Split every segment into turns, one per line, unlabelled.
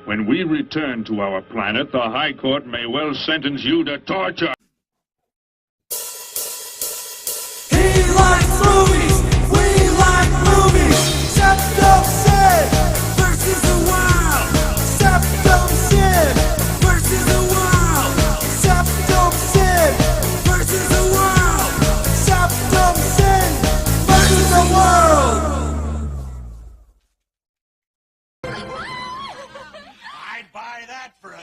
When we return to our planet, the High Court may well sentence you to torture.
He likes movies, we like movies. Septum Sin versus the Wild. Septum Sin versus the Wild. Septum Sin versus the Wild. Septum Sin versus the world.
I'd buy that for $1.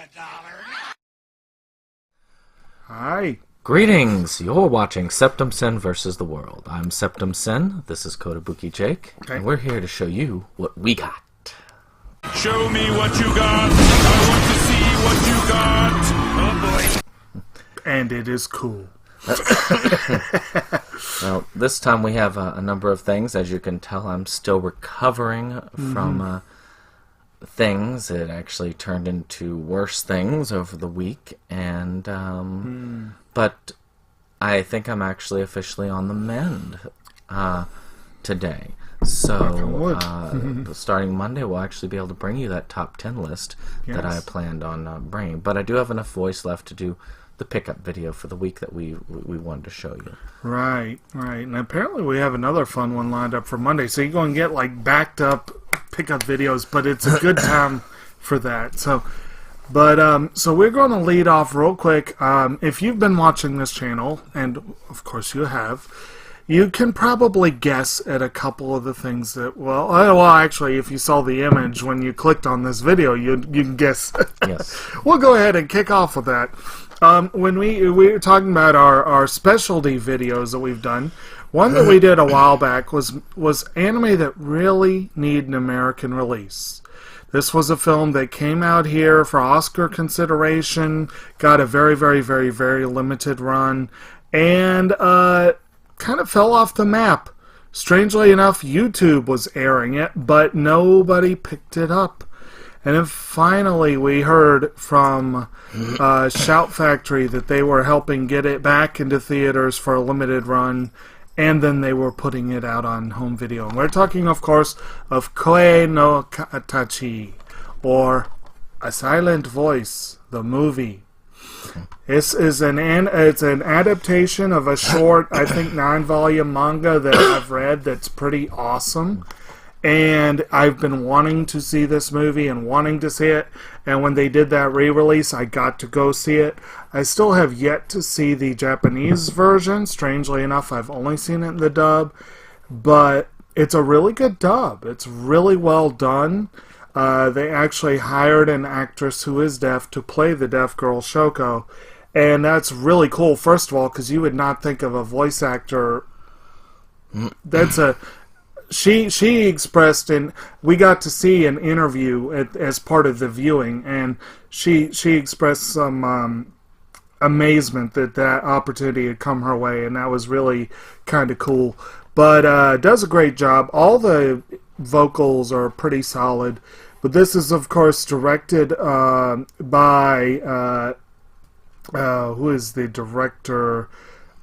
Hi.
Greetings! You're watching Septum Sin vs. the World. I'm Septum Sin, this is Kotobuki Jake, and we're here to show you what we got.
Show me what you got. I want to see what you got. Oh boy.
And it is cool.
Well, this time we have a number of things. As you can tell, I'm still recovering from things. It actually turned into worse things over the week, and but I think I'm actually officially on the mend today. So starting Monday, we'll actually be able to bring you that top 10 list that I planned on bringing. But I do have enough voice left to do the pickup video for the week that we wanted to show you.
Right. And apparently we have another fun one lined up for Monday. So you're going to get like backed up pickup videos, but it's a good time for that. So we're going to lead off real quick. If you've been watching this channel, and of course you have, you can probably guess at a couple of the things that, well, actually, if you saw the image when you clicked on this video, you can guess.
Yes.
We'll go ahead and kick off with that. When we were talking about our specialty videos that we've done, one that we did a while back was anime that really need an American release. This was a film that came out here for Oscar consideration, got a very, very, very, very limited run, and kind of fell off the map. Strangely enough, YouTube was airing it, but nobody picked it up. And then finally we heard from Shout Factory that they were helping get it back into theaters for a limited run, and then they were putting it out on home video. And we're talking, of course, of Koe no Katachi, or A Silent Voice, the movie. This is it's an adaptation of a short, I think, 9-volume manga that I've read that's pretty awesome. And I've been wanting to see this movie and wanting to see it. And when they did that re-release, I got to go see it. I still have yet to see the Japanese version. Strangely enough, I've only seen it in the dub. But it's a really good dub. It's really well done. They actually hired an actress who is deaf to play the deaf girl Shoko. And that's really cool, first of all, because you would not think of a voice actor. That's a... She expressed, and we got to see an interview as part of the viewing, and she expressed some amazement that opportunity had come her way, and that was really kind of cool. But does a great job. All the vocals are pretty solid, but this is, of course, directed by who is the director?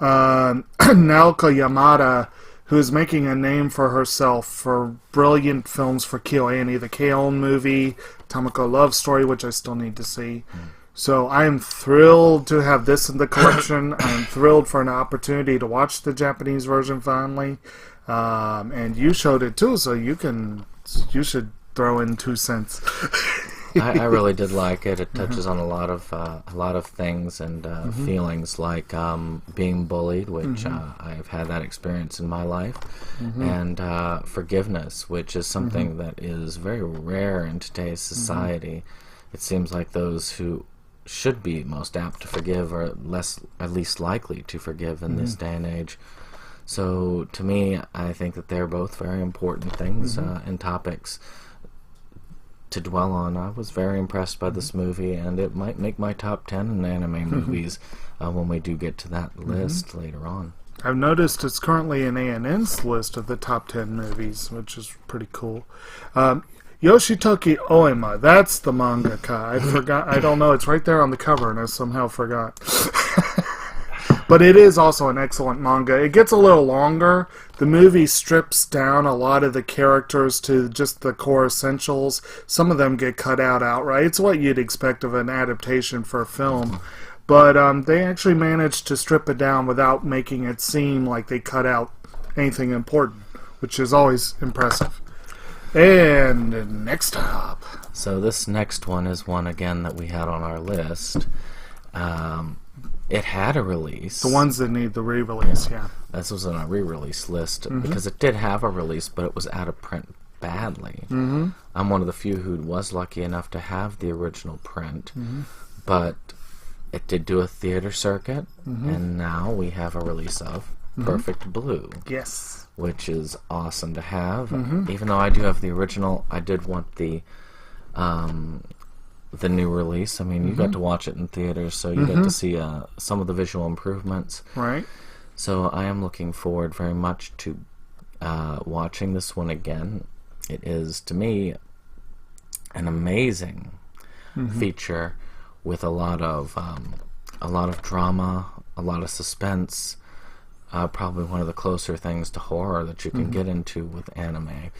Naoka Yamada, who is making a name for herself for brilliant films for KyoAni, the K-On! Movie, Tamako Love Story, which I still need to see. So I am thrilled to have this in the collection. I am thrilled for an opportunity to watch the Japanese version finally. And you showed it too, so you should throw in 2 cents.
I really did like it. It touches on a lot of things and feelings, like being bullied, which I've had that experience in my life, and forgiveness, which is something that is very rare in today's society. It seems like those who should be most apt to forgive are at least likely to forgive in this day and age. So to me, I think that they're both very important things and topics to dwell on. I was very impressed by this movie, and it might make my top 10 in anime movies when we do get to that list later on.
I've noticed it's currently in ANN's list of the top 10 movies, which is pretty cool. Yoshitoki Oema, that's the mangaka. I forgot. I don't know. It's right there on the cover, and I somehow forgot. But it is also an excellent manga. It gets a little longer. The movie strips down a lot of the characters to just the core essentials. Some of them get cut out outright. It's what you'd expect of an adaptation for a film. But they actually managed to strip it down without making it seem like they cut out anything important, which is always impressive. And next up.
So this next one is one again that we had on our list. It had a release.
The ones that need the re-release, yeah.
This was on a re-release list because it did have a release, but it was out of print badly. Mm-hmm. I'm one of the few who was lucky enough to have the original print, but it did do a theater circuit, and now we have a release of Perfect Blue.
Yes.
Which is awesome to have. Even though I do have the original, I did want the new release. I mean, you got to watch it in theaters, so you got to see some of the visual improvements.
Right.
So I am looking forward very much to watching this one again. It is, to me, an amazing feature with a lot of drama, a lot of suspense. Probably one of the closer things to horror that you can get into with anime.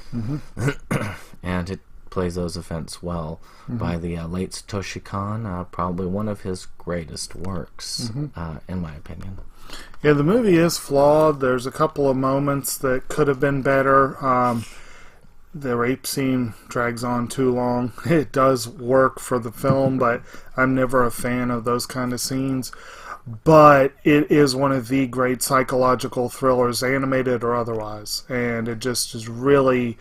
And it plays those events well by the late Satoshi Kon, probably one of his greatest works, in my opinion.
Yeah, the movie is flawed. There's a couple of moments that could have been better. The rape scene drags on too long. It does work for the film, but I'm never a fan of those kind of scenes. But it is one of the great psychological thrillers, animated or otherwise. And it just is really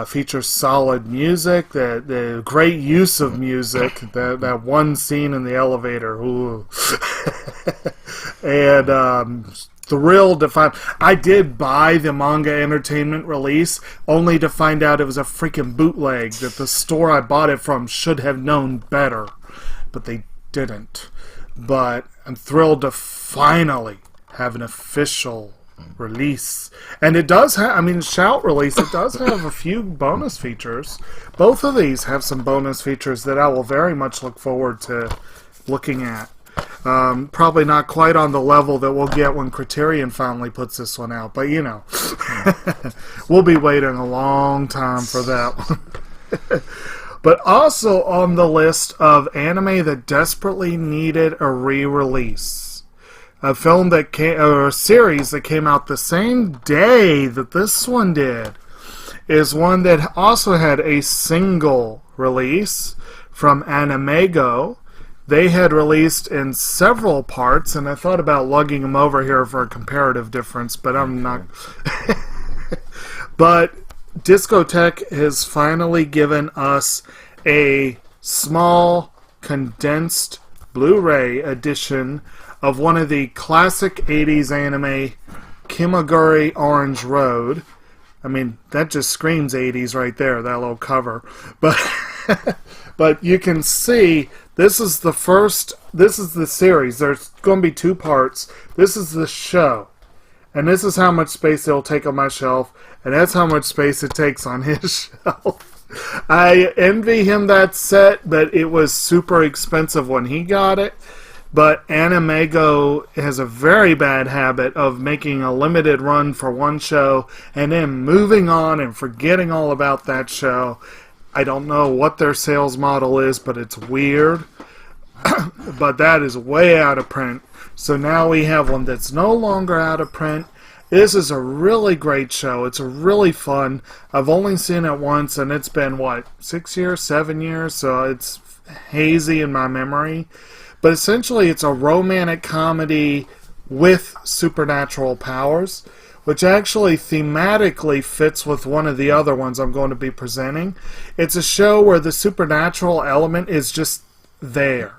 features solid music, the great use of music, that one scene in the elevator. Ooh. And thrilled to find... I did buy the Manga Entertainment release, only to find out it was a freaking bootleg, that the store I bought it from should have known better. But they didn't. But I'm thrilled to finally have an official release. And it does have, I mean, Shout release, it does have a few bonus features. Both of these have some bonus features that I will very much look forward to looking at. Probably not quite on the level that we'll get when Criterion finally puts this one out, but you know. We'll be waiting a long time for that one. But also on the list of anime that desperately needed a re-release. A film that came, or a series that came out the same day that this one did, is one that also had a single release from Animego. They had released in several parts, and I thought about lugging them over here for a comparative difference, but I'm not. But Discotek has finally given us a small, condensed Blu-ray edition of one of the classic 80s anime, Kimagure Orange Road. I mean, that just screams 80s right there, that little cover. But but you can see, this is the series. There's going to be 2 parts. This is the show. And this is how much space it'll take on my shelf, and that's how much space it takes on his shelf. I envy him that set, but it was super expensive when he got it. But Animego has a very bad habit of making a limited run for one show and then moving on and forgetting all about that show. I don't know what their sales model is, but it's weird. But that is way out of print. So now we have one that's no longer out of print. This is a really great show. It's really fun. I've only seen it once, and it's been, 6 years, 7 years? So it's hazy in my memory. But essentially, it's a romantic comedy with supernatural powers, which actually thematically fits with one of the other ones I'm going to be presenting. It's a show where the supernatural element is just there.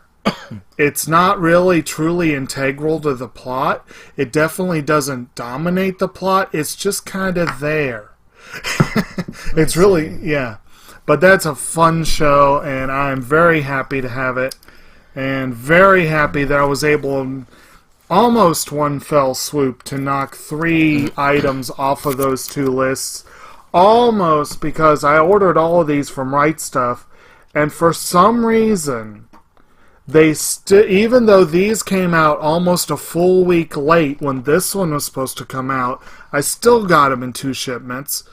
It's not really truly integral to the plot. It definitely doesn't dominate the plot. It's just kind of there. It's really, yeah. But that's a fun show, and I'm very happy to have it. And very happy that I was able, in almost one fell swoop, to knock 3 items off of those 2 lists. Almost, because I ordered all of these from Right Stuff, and for some reason, even though these came out almost a full week late when this one was supposed to come out, I still got them in 2 shipments.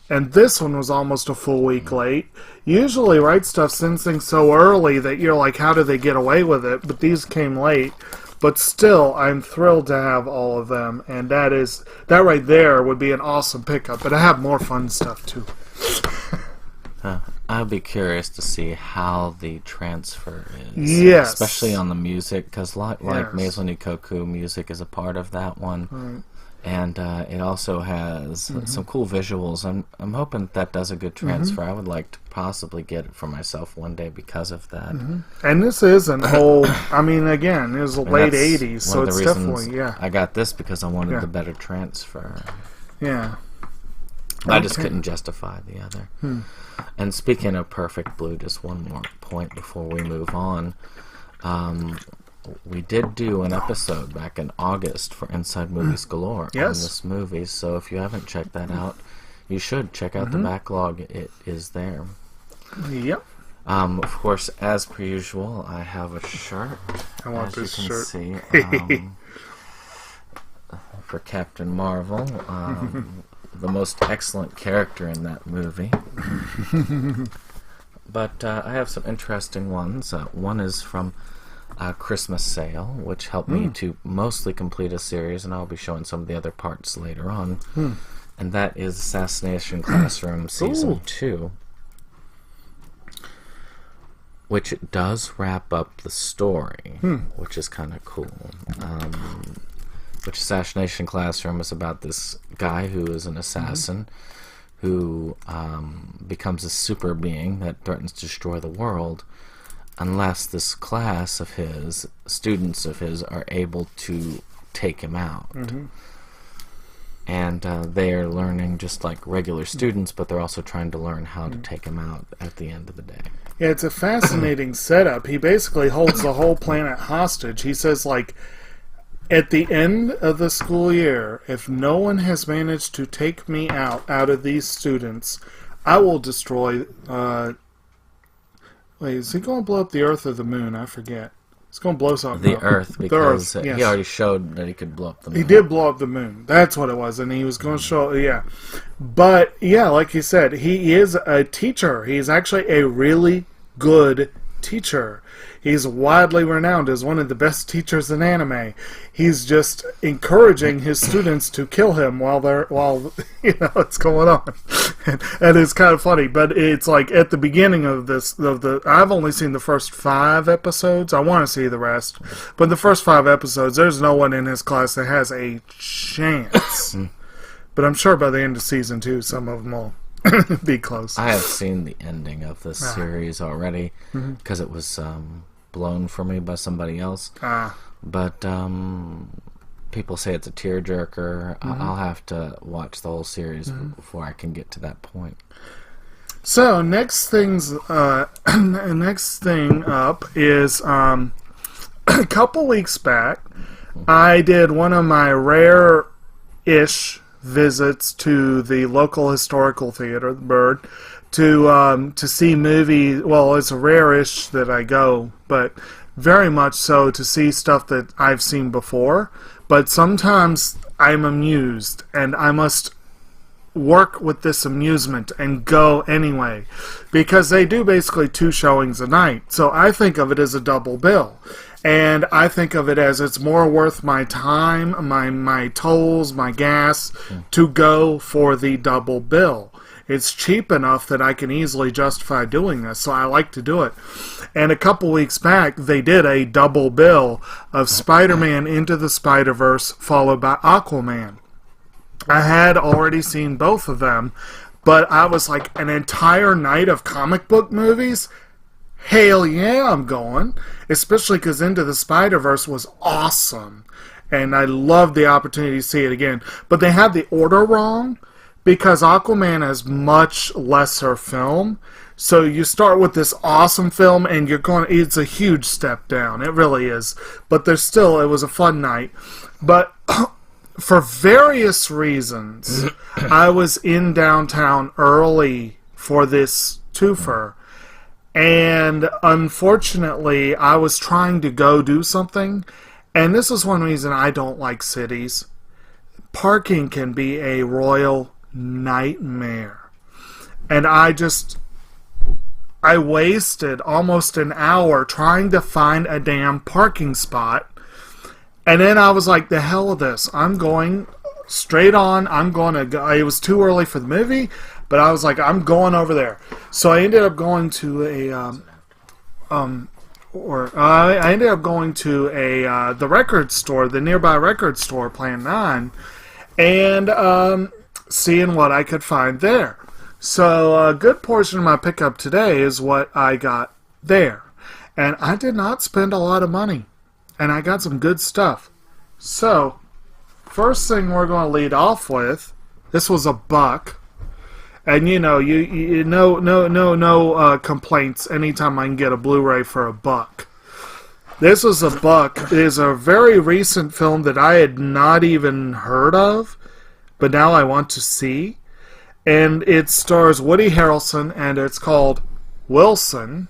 And this one was almost a full week late. Usually Right Stuff sends things so early that you're like, how do they get away with it? But these came late. But still, I'm thrilled to have all of them. And that right there would be an awesome pickup. But I have more fun stuff too.
I'll be curious to see how the transfer is.
Yes.
Especially on the music, because like
Yes.
Maison Ikkoku, music is a part of that one.
Right.
And it also has some cool visuals. I'm hoping that does a good transfer. I would like to possibly get it for myself one day because of that.
And this is an old, I mean, again, it was the
And
late
that's
80s,
one
so
of the
it's
reasons
definitely, yeah.
I got this because I wanted
Yeah.
the better transfer.
Yeah.
I just
Okay.
couldn't justify the other. And speaking of Perfect Blue, just one more point before we move on. We did do an episode back in August for Inside Movies Galore on
Yes.
this movie, so if you haven't checked that out, you should check out the backlog. It is there.
Yep.
Of course, as per usual, I have a shirt.
I want
as
this
you can
shirt.
see, for Captain Marvel, the most excellent character in that movie. But I have some interesting ones. One is from Christmas Sale, which helped me to mostly complete a series, and I'll be showing some of the other parts later on. And that is Assassination Classroom Season 2, which does wrap up the story, which is kind of cool. Which Assassination Classroom is about this guy who is an assassin who becomes a super being that threatens to destroy the world unless this class of his, students of his, are able to take him out. And they are learning just like regular students, but they're also trying to learn how to take him out at the end of the day.
Yeah, it's a fascinating setup. He basically holds the whole planet hostage. He says, like, at the end of the school year, if no one has managed to take me out of these students, I will destroy... wait, is he going to blow up the Earth or the Moon? I forget. He's going to blow something
The
up.
Earth, because
The Earth,
he
yes.
already showed that he could blow up the moon.
He did blow up the moon. That's what it was, and he was going to show. Yeah, but yeah, like you said, he is a teacher. He's actually a really good teacher. He's widely renowned as one of the best teachers in anime. He's just encouraging his students to kill him while it's going on, and it's kind of funny. But it's like at the beginning of I've only seen the first 5 episodes. I want to see the rest, but the first 5 episodes, there's no one in his class that has a chance. But I'm sure by the end of season 2, some of them will be close.
I have seen the ending of this series already because it was blown for me by somebody else. But people say it's a tearjerker. I'll have to watch the whole series before I can get to that point.
So next thing up is a couple weeks back, I did one of my rare-ish visits to the local historical theater, the Bird, to see movies. Well, it's rare-ish that I go, but very much so to see stuff that I've seen before. But sometimes I'm amused, and I must work with this amusement and go anyway, because they do basically 2 showings a night. So I think of it as a double bill. And I think of it as it's more worth my time, my tolls, my gas, to go for the double bill. It's cheap enough that I can easily justify doing this, so I like to do it. And a couple weeks back, they did a double bill of Spider-Man Into the Spider-Verse followed by Aquaman. I had already seen both of them, but I was like, an entire night of comic book movies? Hell yeah, I'm going. Especially because Into the Spider-Verse was awesome. And I loved the opportunity to see it again. But they had the order wrong, because Aquaman is much lesser film. So you start with this awesome film, and it's a huge step down. It really is. But it was a fun night. But for various reasons, I was in downtown early for this twofer. And unfortunately, I was trying to go do something, and this is one reason I don't like cities. Parking can be a royal nightmare. And I wasted almost an hour trying to find a damn parking spot. And then I was like, the hell with this. I'm going straight on. I'm going to go. It was too early for the movie, but I was like, I'm going over there. So I ended up going to I ended up going to the record store, the nearby record store, Plan 9, and seeing what I could find there. So a good portion of my pickup today is what I got there. And I did not spend a lot of money. And I got some good stuff. So, first thing we're going to lead off with, this was $1. And no complaints anytime I can get a Blu-ray for $1. This was $1. It is a very recent film that I had not even heard of, but now I want to see. And it stars Woody Harrelson, and it's called Wilson,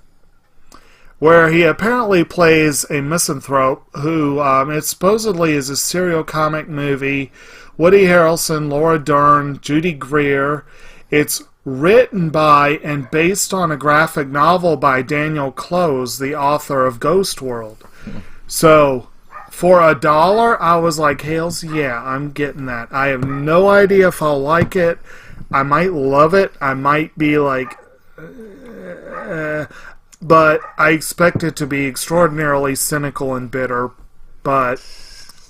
where he apparently plays a misanthrope who, it supposedly is a serial comic movie. Woody Harrelson, Laura Dern, Judy Greer. It's written by and based on a graphic novel by Daniel Clowes, the author of Ghost World. So, for $1, I was like, hells yeah, I'm getting that. I have no idea if I'll like it. I might love it. I might be like... but I expect it to be extraordinarily cynical and bitter. But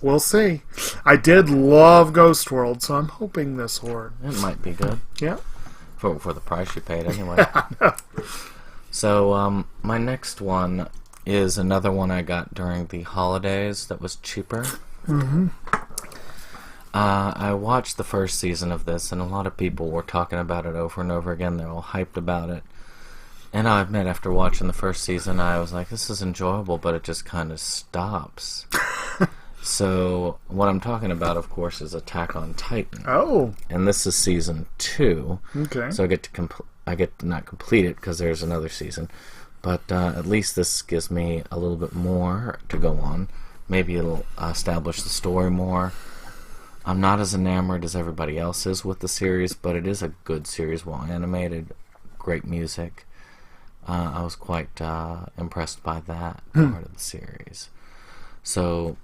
we'll see. I did love Ghost World, so I'm hoping this will.
It might be good.
Yeah.
For the price you paid, anyway. So, my next one is another one I got during the holidays that was cheaper.
Mm-hmm.
I watched the first season of this, and a lot of people were talking about it over and over again. They're all hyped about it. And I admit, after watching the first season, I was like, this is enjoyable, but it just kind of stops. So, what I'm talking about, of course, is Attack on Titan.
Oh.
And this is season 2.
Okay.
So I get to not complete it because there's another season. But at least this gives me a little bit more to go on. Maybe it'll establish the story more. I'm not as enamored as everybody else is with the series, but it is a good series, well animated, great music. I was quite impressed by that part of the series. So,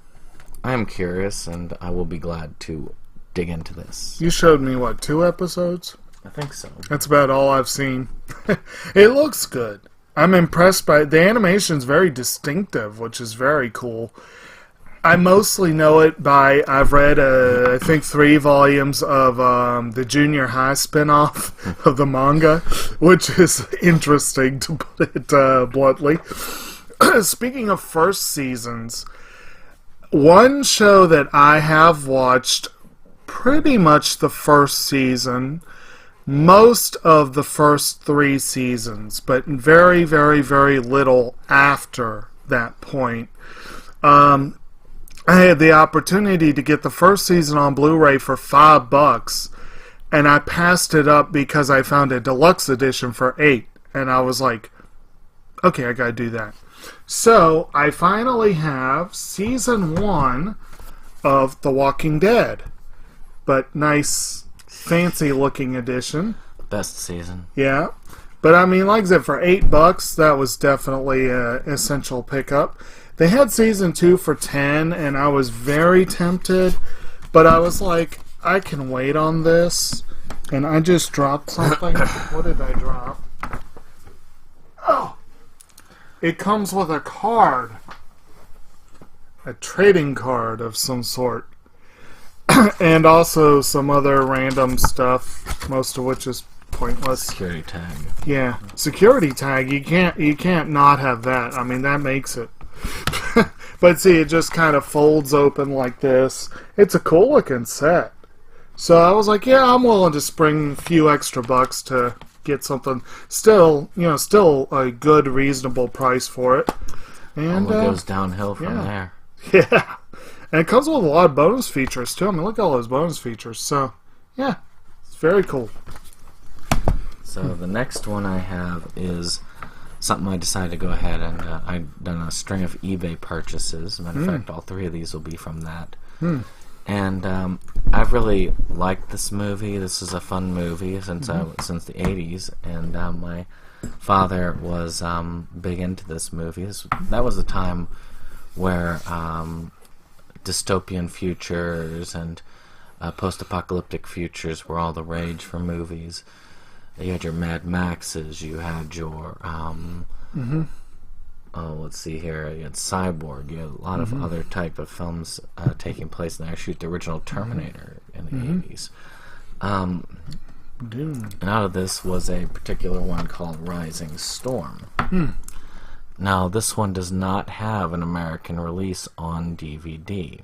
I am curious, and I will be glad to dig into this.
You showed me, 2 episodes?
I think so.
That's about all I've seen. It looks good. I'm impressed by it. The animation's very distinctive, which is very cool. I mostly know it by, I've read, I think 3 volumes of the Junior High spinoff of the manga, which is interesting, to put it bluntly. Speaking of first seasons, one show that I have watched pretty much the first season, most of the first 3 seasons, but very, very, very little after that point. I had the opportunity to get the first season on Blu-ray for $5, and I passed it up because I found a deluxe edition for $8, and I was like, okay, I gotta do that. So, I finally have season 1 of The Walking Dead, but nice, fancy-looking edition.
Best season.
Yeah, but I mean, like I said, for $8, that was definitely an essential pickup. They had season 2 for $10, and I was very tempted, but I was like, I can wait on this, and I just dropped something. What did I drop? Oh! It comes with a card. A trading card of some sort. And also some other random stuff, most of which is pointless.
Security tag.
Yeah, security tag. You can't not have that. I mean, that makes it. But see, it just kind of folds open like this. It's a cool looking set. So I was like, yeah, I'm willing to spring a few extra bucks to get something still a good, reasonable price for it. And
All goes downhill from there.
Yeah. And it comes with a lot of bonus features too. I mean, look at all those bonus features. So, yeah, it's very cool.
So the next one I have is something I decided to go ahead and I've done a string of eBay purchases. As a matter of fact, all 3 of these will be from that. And I've really liked this movie. This is a fun movie since since the 80s, and my father was big into this movie. That was a time where dystopian futures and post-apocalyptic futures were all the rage for movies. You had your Mad Maxes, you had your let's see here, you had Cyborg, you had a lot of other type of films taking place in there. Shoot, the original Terminator in the 80s. And out of this was a particular one called Rising Storm. Now, this one does not have an American release on DVD,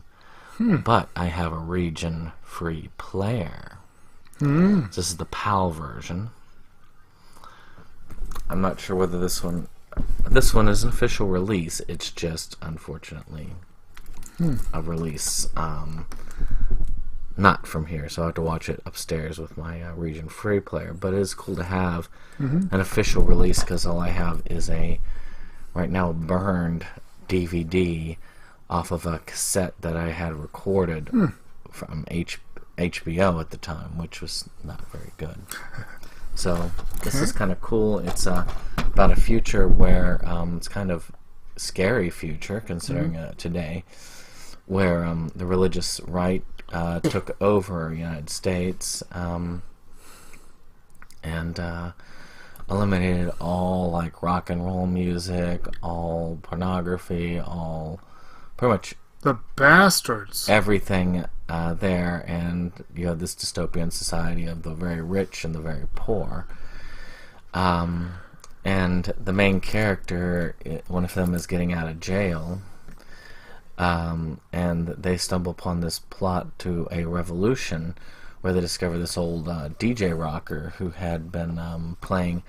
but I have a region-free player. This is the PAL version. I'm not sure whether this one is an official release. It's just, unfortunately, a release not from here, so I have to watch it upstairs with my region-free player. But it is cool to have an official release, because all I have is a, right now, burned DVD off of a cassette that I had recorded from HBO at the time, which was not very good. So this is kind of cool. It's about a future where it's kind of scary future, considering today, where the religious right took over the United States and eliminated all like rock and roll music, all pornography, all pretty much
The bastards.
everything there, and you have this dystopian society of the very rich and the very poor. And the main character, one of them is getting out of jail, and they stumble upon this plot to a revolution where they discover this old DJ rocker who had been playing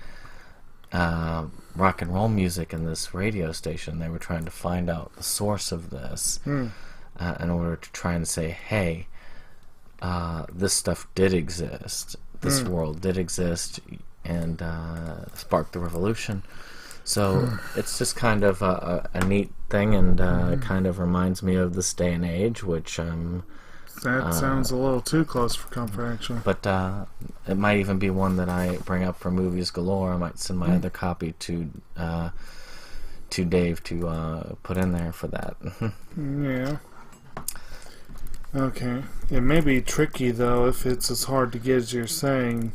rock and roll music in this radio station. They were trying to find out the source of this in order to try and say, hey, this stuff did exist, this world did exist, and sparked the revolution. So it's just kind of a neat thing, and it kind of reminds me of this day and age, which
That sounds a little too close for comfort, actually.
but it might even be one that I bring up for Movies Galore. I might send my other copy to Dave to put in there for that.
Yeah. Okay. It may be tricky, though, if it's as hard to get as you're saying.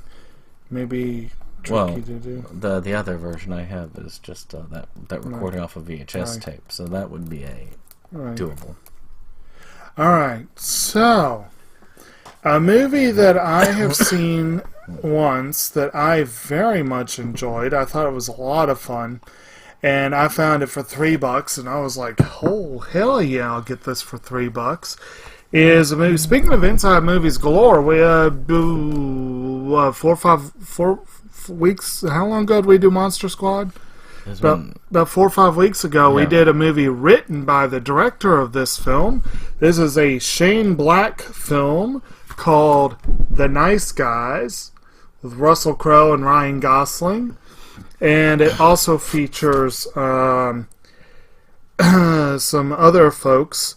Maybe tricky to do.
The other version I have is just that recording off a VHS tape, so that would be doable.
Alright, so a movie that I have seen once that I very much enjoyed. I thought it was a lot of fun, and I found it for $3, and I was like, oh, hell yeah, I'll get this for $3. Is a movie. Speaking of Inside Movies Galore, we 4 weeks. How long ago did we do Monster Squad? About 4 or 5 weeks ago, we did a movie written by the director of this film. This is a Shane Black film called The Nice Guys with Russell Crowe and Ryan Gosling, and it also features some other folks.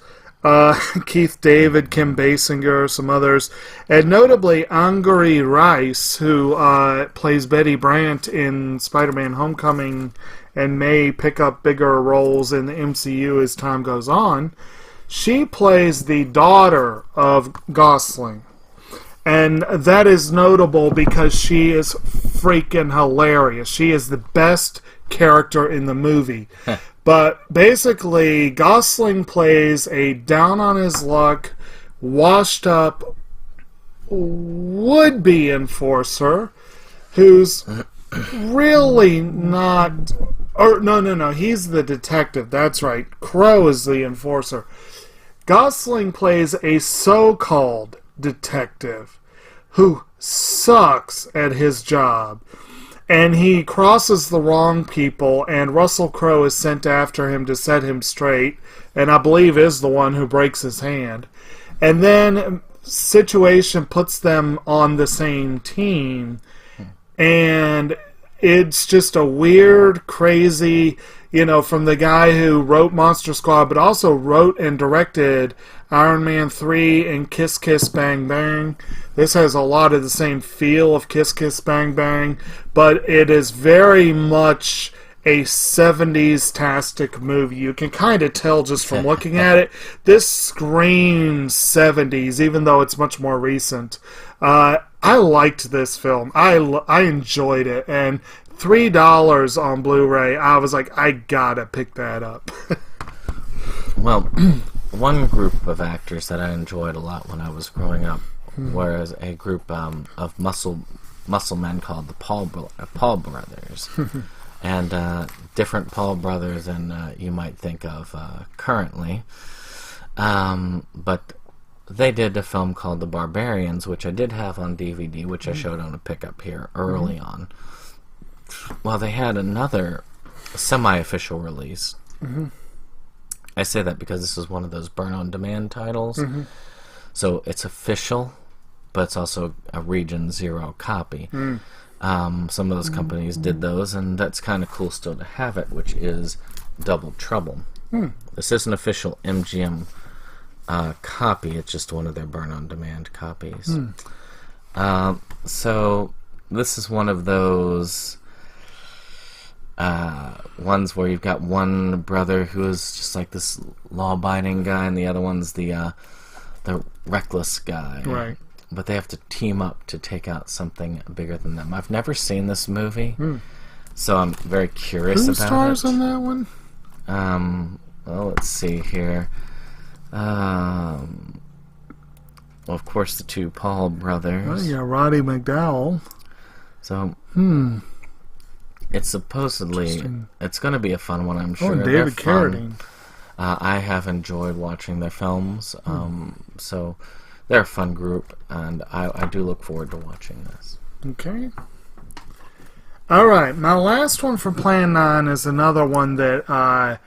Keith David, Kim Basinger, some others, and notably Angourie Rice, who plays Betty Brant in Spider-Man Homecoming and may pick up bigger roles in the MCU as time goes on. She plays the daughter of Gosling, and that is notable because she is freaking hilarious. She is the best character in the movie. But basically, Gosling plays a down-on-his-luck, washed-up, would-be enforcer who's really not... Or, no, he's the detective, that's right. Crowe is the enforcer. Gosling plays a so-called detective who sucks at his job. And he crosses the wrong people, and Russell Crowe is sent after him to set him straight, and I believe is the one who breaks his hand. And then situation puts them on the same team, and it's just a weird, crazy, from the guy who wrote Monster Squad, but also wrote and directed Iron Man 3 and Kiss Kiss Bang Bang. This has a lot of the same feel of Kiss Kiss Bang Bang, but it is very much a 70s-tastic movie. You can kind of tell just from looking at it. This screams 70s, even though it's much more recent. I liked this film. I enjoyed it, and $3 on Blu-ray, I was like, I gotta pick that up.
Well, one group of actors that I enjoyed a lot when I was growing up was a group of muscle men called the Paul Brothers. And different Paul brothers than you might think of currently. But they did a film called The Barbarians, which I did have on DVD, which I showed on a pickup here early on. Well, they had another semi-official release. I say that because this is one of those burn-on-demand titles. So it's official, but it's also a Region Zero copy. Some of those companies did those, and that's kind of cool still to have it, which is Double Trouble. This is an official MGM copy. It's just one of their burn-on-demand copies. So this is one of those ones where you've got one brother who is just like this law-abiding guy, and the other one's the reckless guy.
Right.
But they have to team up to take out something bigger than them. I've never seen this movie, so I'm very curious
Who
about it.
stars in that one?
Well, let's see here. Well, of course, the two Paul brothers.
Oh, yeah, Roddy McDowell.
So, it's supposedly, it's going to be a fun one, I'm sure.
Oh, and David Carradine.
I have enjoyed watching their films, so they're a fun group, and I do look forward to watching this.
Okay. Alright, my last one for Plan 9 is another one that,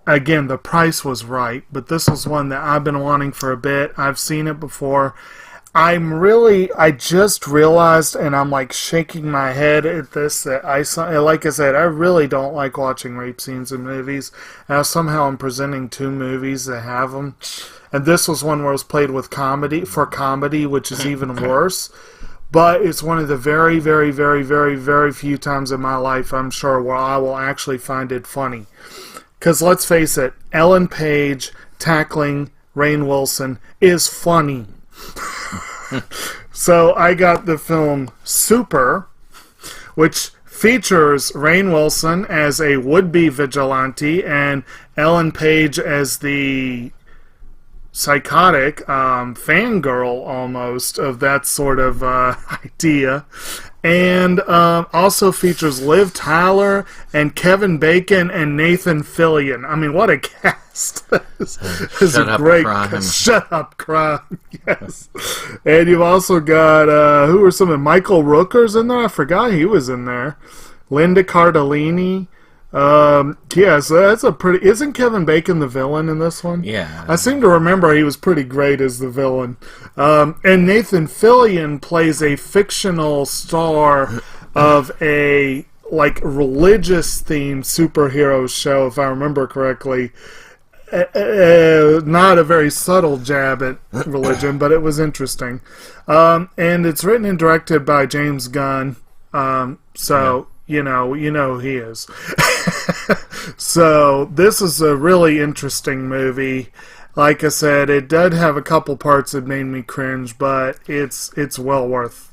again, the price was right, but this is one that I've been wanting for a bit. I've seen it before. I just realized, and I'm like shaking my head at this, that like I said, I really don't like watching rape scenes in movies. Now somehow I'm presenting two movies that have them. And this was one where it was played with comedy, which is even worse. But it's one of the very, very, very, very, very few times in my life, I'm sure, where I will actually find it funny. Because let's face it, Ellen Page tackling Rainn Wilson is funny. So I got the film Super, which features Rainn Wilson as a would-be vigilante and Ellen Page as the psychotic fangirl almost of that sort of idea. And also features Liv Tyler and Kevin Bacon and Nathan Fillion. I mean, what a cast. This
Shut
a
Up
great
Crime.
Shut Up Crime. Yes. And you've also got, who were some of Michael Rooker's in there? I forgot he was in there. Linda Cardellini. Yeah, so that's a pretty... Isn't Kevin Bacon the villain in this one?
Yeah.
I seem to remember he was pretty great as the villain. And Nathan Fillion plays a fictional star of a, like, religious-themed superhero show, if I remember correctly. Not a very subtle jab at religion, but it was interesting. And it's written and directed by James Gunn. So... You know who he is. So, this is a really interesting movie. Like I said, it did have a couple parts that made me cringe, but it's well worth.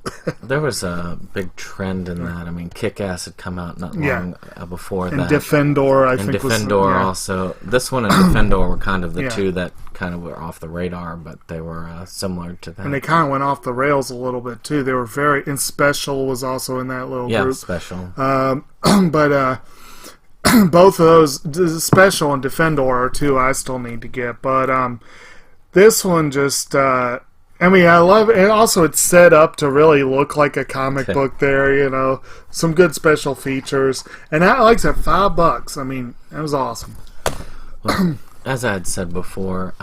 There was a big trend in that. I mean, Kick-Ass had come out not long before
And
that.
Defendor, I
and
think, was...
Defendor
yeah.
also. This one and Defendor were kind of the
Yeah.
two that kind of were off the radar, but they were similar to that.
And they kind of went off the rails a little bit, too. They were very... And Special was also in that little group.
Special.
But both of those, Special and Defendor, are two I still need to get. But this one just... I mean, I love it. And also, it's set up to really look like a comic book there, Some good special features. And that, like I said, $5. I mean, that was awesome.
as I had said before,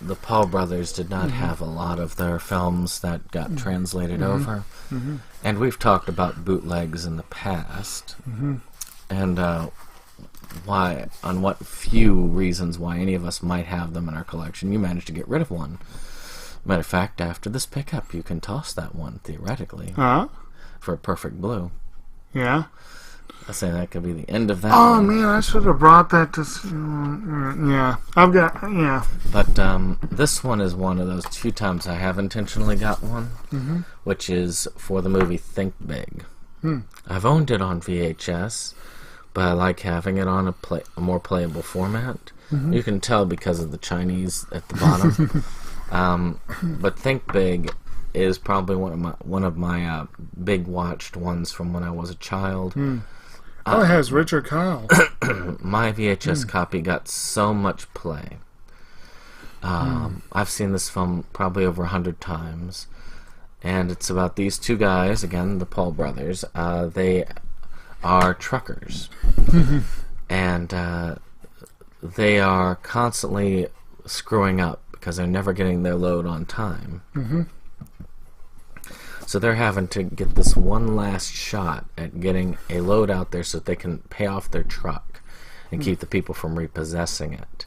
the Paul brothers did not have a lot of their films that got translated over. And we've talked about bootlegs in the past. And on what few reasons why any of us might have them in our collection. You managed to get rid of one. Matter of fact, after this pickup, you can toss that one, theoretically, for a Perfect Blue.
Yeah.
I say that could be the end of that.
Oh
one.
man, I should have brought that to. Yeah, I've got. Yeah.
But this one is one of those few times I have intentionally got one, which is for the movie Think Big. I've owned it on VHS, but I like having it on a more playable format. You can tell because of the Chinese at the bottom. But Think Big is probably one of my big watched ones from when I was a child.
Oh, it has Richard Kyle.
My VHS copy got so much play. I've seen this film probably over 100 times, and it's about these two guys, again, the Paul brothers. They are truckers, and they are constantly screwing up because they're never getting their load on time. So they're having to get this one last shot at getting a load out there so that they can pay off their truck and keep the people from repossessing it.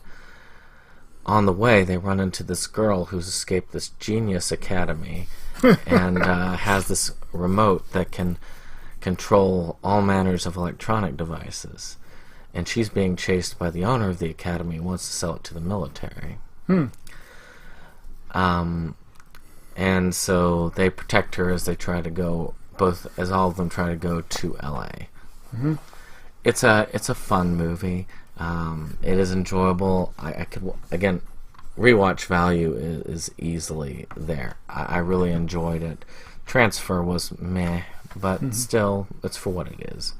On the way, they run into this girl who's escaped this genius academy and has this remote that can control all manners of electronic devices. And she's being chased by the owner of the academy who wants to sell it to the military. And so they protect her as they try to go, as all of them try to go to L.A. It's a fun movie. It is enjoyable. I could, again, rewatch value is easily there. I really enjoyed it. Transfer was meh, but still, it's for what it is.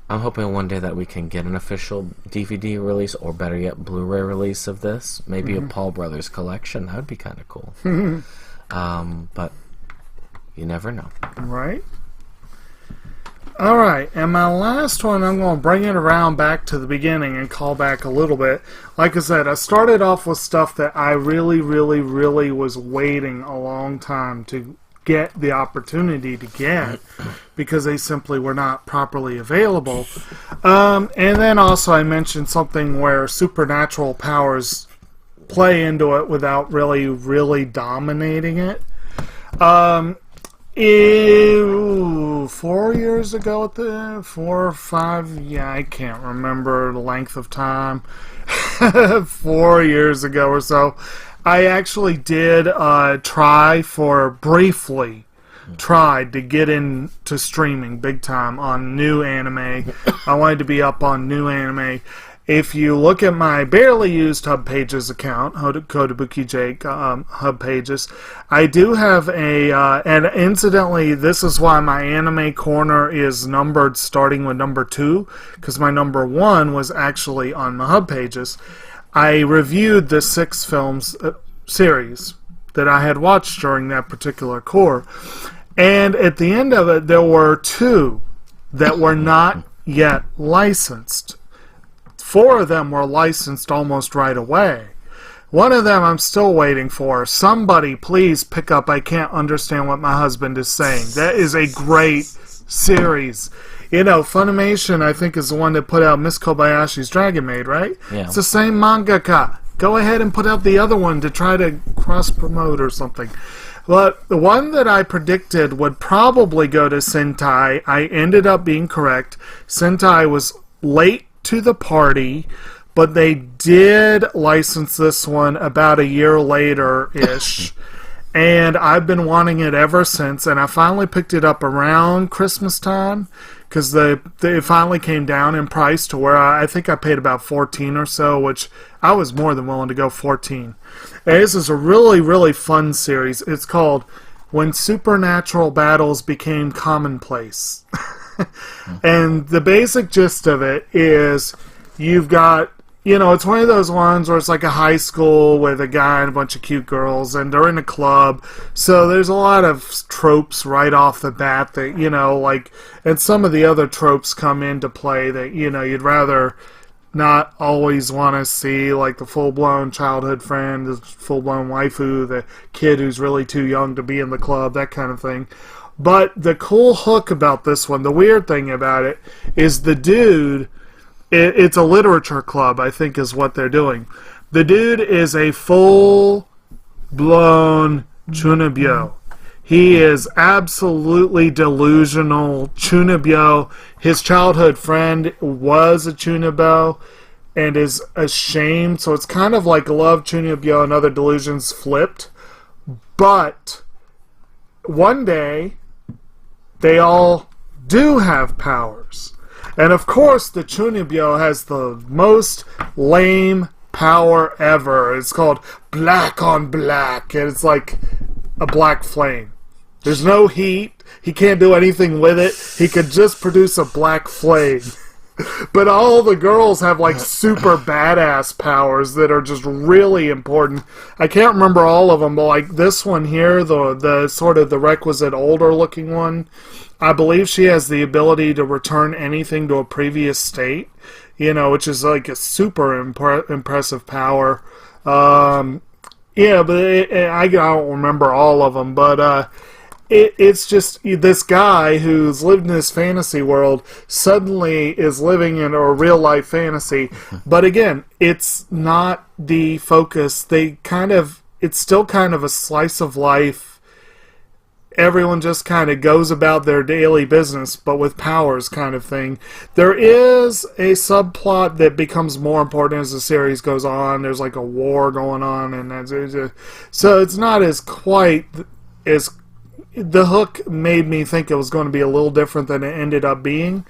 I'm hoping one day that we can get an official DVD release, or better yet, Blu-ray release of this. Maybe a Paul Brothers collection. That would be kind of cool. But you never know.
Right. Alright, and my last one, I'm going to bring it around back to the beginning and call back a little bit. Like I said, I started off with stuff that I really, really, really was waiting a long time to get the opportunity to get because they simply were not properly available. And then also I mentioned something where supernatural powers play into it without really, really dominating it. 4 years ago, 4 or 5, yeah, I can't remember the length of time. 4 years ago or so, I actually did tried to get into streaming big time on new anime. I wanted to be up on new anime. If you look at my barely used Hub Pages account, Kotobuki Jake Hub Pages, I do have and incidentally, this is why my anime corner is numbered starting with number 2, because my number 1 was actually on the Hub Pages. I reviewed the 6 films series that I had watched during that particular core, and at the end of it, there were 2 that were not yet licensed. 4 of them were licensed almost right away. One of them I'm still waiting for. Somebody please pick up I Can't Understand What My Husband Is Saying. That is a great series. You know, Funimation, I think, is the one that put out Miss Kobayashi's Dragon Maid, right?
Yeah.
It's the same mangaka. Go ahead and put out the other one to try to cross-promote or something. But the one that I predicted would probably go to Sentai, I ended up being correct. Sentai was late to the party, but they did license this one about a year later-ish. And I've been wanting it ever since, and I finally picked it up around Christmas time, because it finally came down in price to where I think I paid about $14 or so, which I was more than willing to go $14. And this is a really, really fun series. It's called When Supernatural Battles Became Commonplace. And the basic gist of it is you've got, you know, it's one of those ones where it's like a high school with a guy and a bunch of cute girls, and they're in a club. So there's a lot of tropes right off the bat that, you know, like, and some of the other tropes come into play that, you know, you'd rather not always want to see like the full-blown childhood friend, the full-blown waifu, the kid who's really too young to be in the club, that kind of thing. But the cool hook about this one, the weird thing about it, is the dude, it's a literature club, I think is what they're doing. The dude is a full-blown chunibyo. He is absolutely delusional chunibyo. His childhood friend was a chunibyo and is ashamed. So it's kind of like Love, Chunibyo, and Other Delusions flipped. But one day, they all do have powers. And of course, the chunibyo has the most lame power ever. It's called Black on Black. And it's like a black flame. There's no heat. He can't do anything with it. He could just produce a black flame. But all the girls have like super badass powers that are just really important. I can't remember all of them, but like this one here, the sort of the requisite older looking one, I believe she has the ability to return anything to a previous state, which is like a super impressive power. Yeah, but I don't remember all of them, but it's just this guy who's lived in this fantasy world suddenly is living in a real life fantasy. But again, it's not the focus. It's still kind of a slice of life. Everyone just kind of goes about their daily business, but with powers kind of thing. There is a subplot that becomes more important as the series goes on. There's like a war going on, and so it's not as quite as... The hook made me think it was going to be a little different than it ended up being,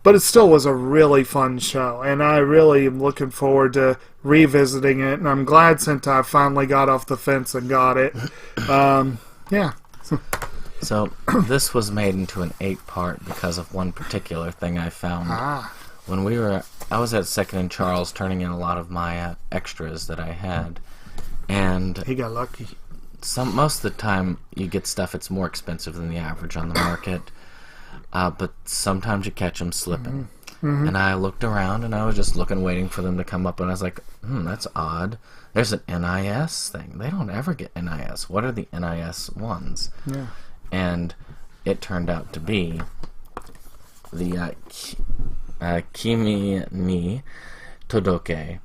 but it still was a really fun show, and I really am looking forward to revisiting it, and I'm glad Sentai finally got off the fence and got it. Yeah.
So, this was made into an 8-part because of one particular thing I found. When I was at Second and Charles turning in a lot of my extras that I had, and...
He got lucky.
Most of the time you get stuff that's more expensive than the average on the market, but sometimes you catch them slipping. And I looked around and I was just waiting for them to come up, and I was like, that's odd. There's an NIS thing. They don't ever get NIS. What are the NIS ones?
Yeah.
And it turned out to be the Kimi ni Todoke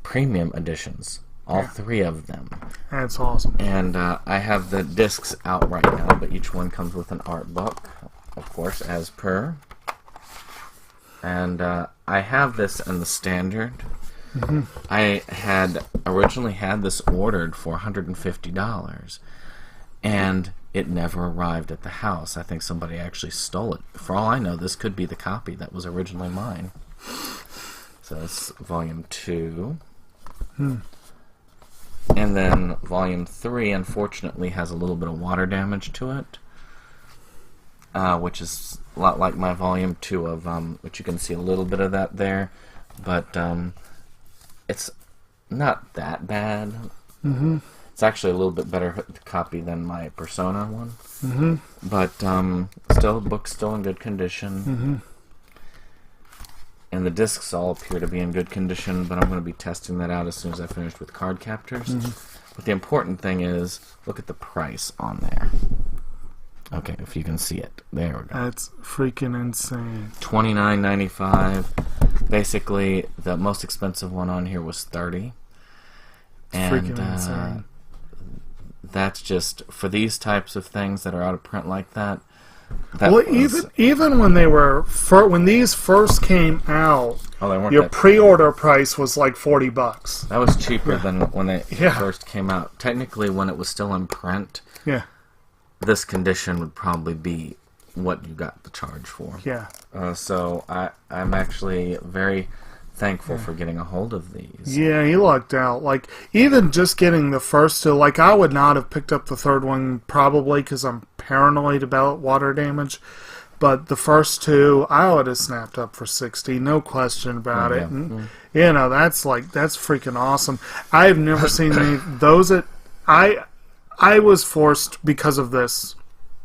premium editions. All 3 of them.
That's awesome.
And I have the discs out right now, but each one comes with an art book, of course, as per. And I have this in the standard. I had originally had this ordered for $150, and it never arrived at the house. I think somebody actually stole it. For all I know, this could be the copy that was originally mine. So it's Volume 2. And then Volume 3, unfortunately, has a little bit of water damage to it, which is a lot like my Volume 2 of, which you can see a little bit of that there, but it's not that bad. It's actually a little bit better copy than my Persona one, but still, the book's still in good condition. And the discs all appear to be in good condition, but I'm going to be testing that out as soon as I finish with Card Captors. But the important thing is, look at the price on there. Okay, if you can see it. There we go.
That's freaking insane.
$29.95. Basically, the most expensive one on here was $30. And
freaking insane.
That's just, for these types of things that are out of print like that,
well, even when when these first came out, your pre-order price was like $40.
That was cheaper than when they first came out. Technically, when it was still in print, this condition would probably be what you got the charge for.
Yeah.
So I'm actually very thankful for getting a hold of these.
Yeah, he lucked out. Like, even just getting the first 2, like, I would not have picked up the third one probably because I'm paranoid about water damage. But the first 2, I would have snapped up for $60, no question about it. And, that's freaking awesome. I've never seen those. I was forced, because of this,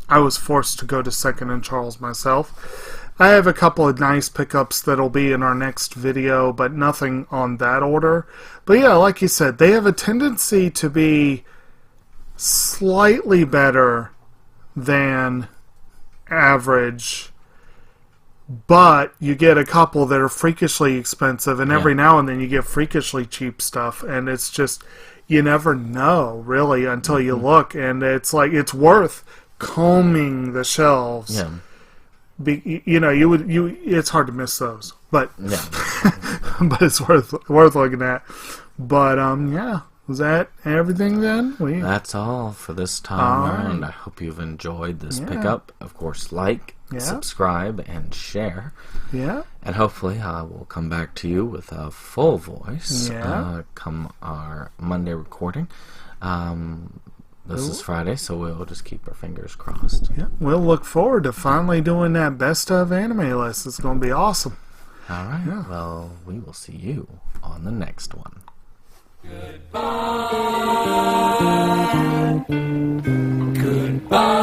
I was forced to go to Second and Charles myself. I have a couple of nice pickups that'll be in our next video, but nothing on that order. But yeah, like you said, they have a tendency to be slightly better than average, but you get a couple that are freakishly expensive, and every now and then you get freakishly cheap stuff, and it's just, you never know really until you look, and it's like, it's worth combing the shelves.
Yeah.
It's hard to miss those, but
Yeah.
but it's worth looking at. But yeah, was that everything then?
That's all for this time
All
around.
right.
I hope you've enjoyed this
Yeah.
pickup. Of course, like,
Yeah.
subscribe, and share.
Yeah,
And hopefully I will come back to you with a full voice
Yeah.
come our Monday recording. This is Friday, so we'll just keep our fingers crossed.
yeah. We'll look forward to finally doing that best of anime list. It's going to be awesome.
All right.
Yeah.
Well, we will see you on the next one.
Goodbye.